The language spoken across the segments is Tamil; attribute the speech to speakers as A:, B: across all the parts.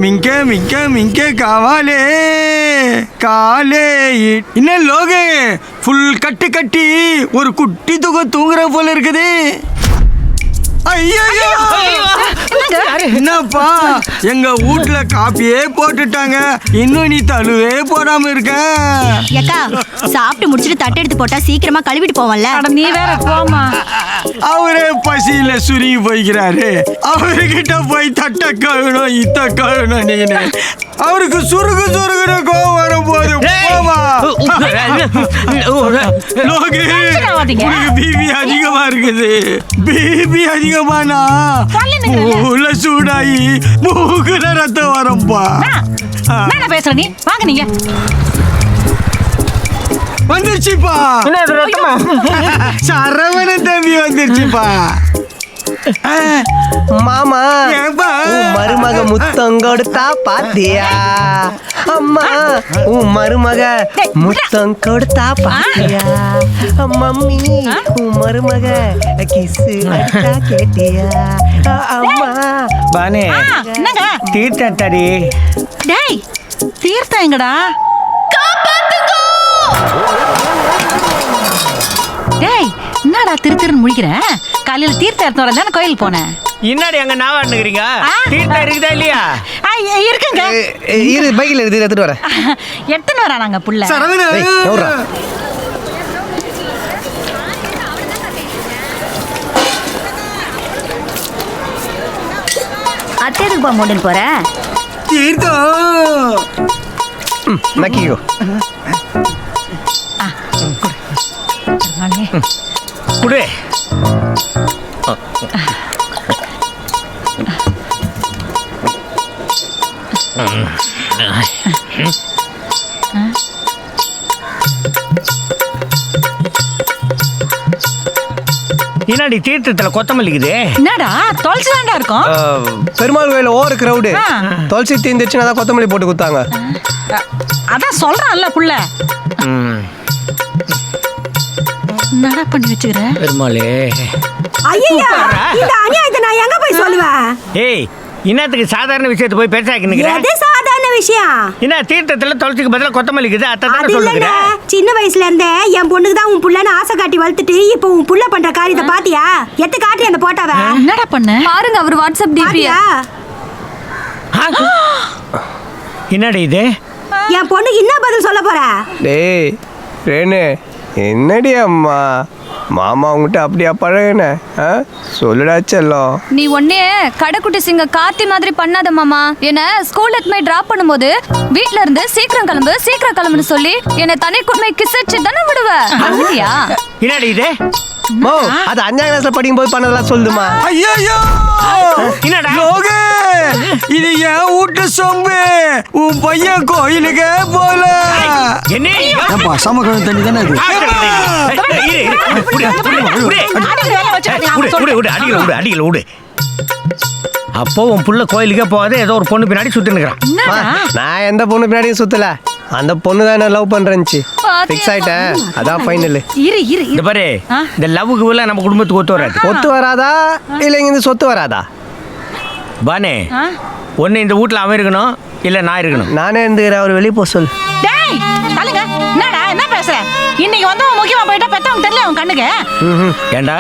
A: மிங்க மிங்க மிங்க காவாலே காலே என்ன லோகே ஃபுல் கட்டு கட்டி ஒரு குட்டி தூக்கம் தூங்குற போல இருக்குது. ஐயோ என்னப்பா எங்க வீட்டுல காப்பியே போட்டுட்டாங்க, இன்னும் நீ தழுவே போடாம இருக்க.
B: ஏக்கா சாப்பிட்டு முடிச்சிட்டு தட்டு எடுத்து போட்டா சீக்கிரமா கழுவிட்டு போவல்ல.
C: நீ வேற போமா.
A: அவரே பசியில சுருங்கி போய்க்கிறாரு, அவர்கிட்ட போய் தட்ட கழுவணும் இத்த கழுவணும் நீங்க. அவருக்கு சுருகு சுருகுன கோவம் வரும் போது போமா. லோகே உனக்கு பிபி அதிகமா இருக்குது. பிபி அதிகமானா உள்ள சூடாயி மூக்குல ரத்தம் வரம்பா.
C: என்ன பேசுற நீ? வாங்க நீங்க.
A: வந்துருச்சுப்பா சரவண தம்பி வந்துருச்சுப்பா.
D: மாமா உன் மருமக முத்தம் கொடுத்தா பாத்தியா? அம்மா உன் மருமக முத்தம் கொடுத்தா பாத்தியா? மம்மி உன் மருமக கிசு அடிச்சா கேட்டியா? அம்மா
E: பானே
C: என்னங்க
E: தீர்த்தம் தடி.
C: டேய் தீர்த்தம் எங்கடா? டேய் என்னடா திருன்னு முழிக்கிற? காலையில தீர்த்தம் எடுத்து வரதானே கோயில் போனேன்.
E: இன்னாடி அங்க நான் வாண்டுக்கிறீங்க. தீர்த்தம் இருக்குதா இல்லையா?
C: இருக்குங்க.
D: இரு பைக்கில் எடுத்துட்டு வரேன்.
C: எத்தனை வரா நாங்க புள்ள?
A: சரவண
B: அத்தைக்கு போ மூடன் போற.
A: தீர்த்தம்
D: நக்கிக்கோ.
E: குடு. என்னடி தீர்த்தத்துல கொத்தமல்லிக்குது?
C: என்னடா தொலைச்சு தாண்டா இருக்கும்.
D: பெருமாள் கோயில ஓவர் கிரௌடு. துளசி தீந்துச்சுன்னா தான் கொத்தமல்லி போட்டு கொடுத்தாங்க.
C: அதான் சொல்றான்ல புள்ள. என்னடா பண்ணி வச்சுக்கிற?
E: பெருமாளே
B: ஐயா இந்த அநியாயத்தை நான் எங்க போய் சொல்லுவேன்?
E: ஏய் இன்னத்துக்கு சாதாரண விஷயத்தை போய் பெருசாக்கினுங்கிற?
B: எது சாதாரண விஷயம்?
E: என்ன தீர்த்தத்துல துளசிக்கு பதிலா கொத்தமல்லிக்குது அதான்
B: அது
E: சொல்லுங்க.
B: இல்லங்க, சின்ன வயசுல இருந்தே என் பொண்ணுக்கு தான் உன் புள்ளன்னு ஆசை காட்டி வளர்த்துட்டு இப்போ உன் புள்ள பண்ற காரியத்தை பாத்தியா? எத்து காட்டி அந்த போட்டாவ
C: என்னடா பண்ண?
B: பாருங்க அவர் வாட்ஸ்அப் டிபியா.
E: என்னடி இது?
B: என் பொண்ணுக்கு என்ன பதில் சொல்ல போற?
D: டேய் ரேணு என்னடி அம்மா மாமா உங்ககிட்ட அப்படியா பழகுன? சொல்லுடா செல்லம்.
F: நீ ஒன்னே கடைக்குட்டி சிங்க கார்த்தி மாதிரி பண்ணாத மாமா. என்ன ஸ்கூல்ல எடுத்து போய் டிராப் பண்ணும்போது வீட்ல இருந்து சீக்கிரம் கிளம்புன்னு சொல்லி என்ன தனி குடுமை கிஸ் அடிச்சு தானே விடுவ. அப்படியா?
E: என்னடி இது?
D: மோ அது 5ஆம் கிளாஸ்ல படிக்கும்போது பண்ணதெல்லாம் சொல்லுமா?
A: ஐயோ
E: என்னடா
A: லோகே இது என் வீட்டு சொம்பு. உன் பையன் கோயிலுக்கே போல.
E: என்ன
A: சமகழம் தண்ணி தானே
E: அடிக்கல. அப்போ உன் புள்ள கோயிலுக்கே போகாத ஏதோ ஒரு பொண்ணு பின்னாடி சுத்தினுக்கிறான்.
D: நான் எந்த பொண்ணு பின்னாடியும் சுத்தல. அந்த பொண்ணு தான் என்ன லவ் பண்றேன்ச்சு. ஃபிக்ஸ் ஆயிட்டேன். அதான் ஃபைனல்.
E: இந்த பாரு இந்த லவ்வுக்கு எல்லாம் நம்ம குடும்பத்துக்கு ஒத்து வராது.
D: ஒத்து வராதா இல்ல இங்க சொத்து வராதா?
E: பானே ஒன்னு இந்த வீட்டுல அவன் இருக்கணும் இல்ல நான் இருக்கணும்.
D: நானே இருந்துக்கிறேன். அவர் வெளியே போக சொல்லு.
C: டேய் தலங்க என்னடா என்ன பேசுற? இன்னைக்கு வந்து முக்கியமா போயிட்டா பெத்தவங்க தெரியல உன் கண்ணுக்கு.
E: ஏண்டா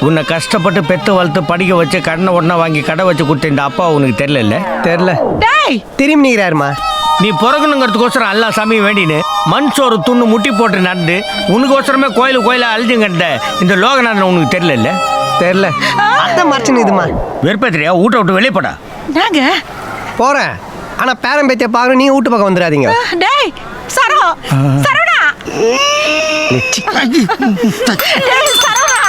E: உன்னை கஷ்டப்பட்டு பெத்து வளர்த்து படிக்க வச்சு கடனை உடனே வாங்கி கடை வச்சு கொடுத்த இந்த அப்பா உனக்கு தெரியல?
D: தெரியல.
C: டேய்
D: திரும்பி நிற்கிறாருமா.
E: நீ பிறக்கணுங்கிறதுக்கோசரம் எல்லா சாமியும் வேண்டின்னு மண் சோறு துண்ணு முட்டி போட்டு நடந்து உனக்கோசரமே கோயில அழிஞ்சுங்கட்ட இந்த லோகநாதன் உனக்கு தெரியல?
D: தெரியல. அதான் மறைச்சு இதுமா
E: வெறுப்பேத்திரியா? வீட்டை விட்டு வெளியே போடா.
C: நாங்க
D: போறேன். ஆனா பேரம் பேத்திய பாக்குற நீ வீட்டு பக்கம் வந்துடாதீங்க.
C: டேய் சரவணா
D: நிச்சி.
C: டேய் சரவணா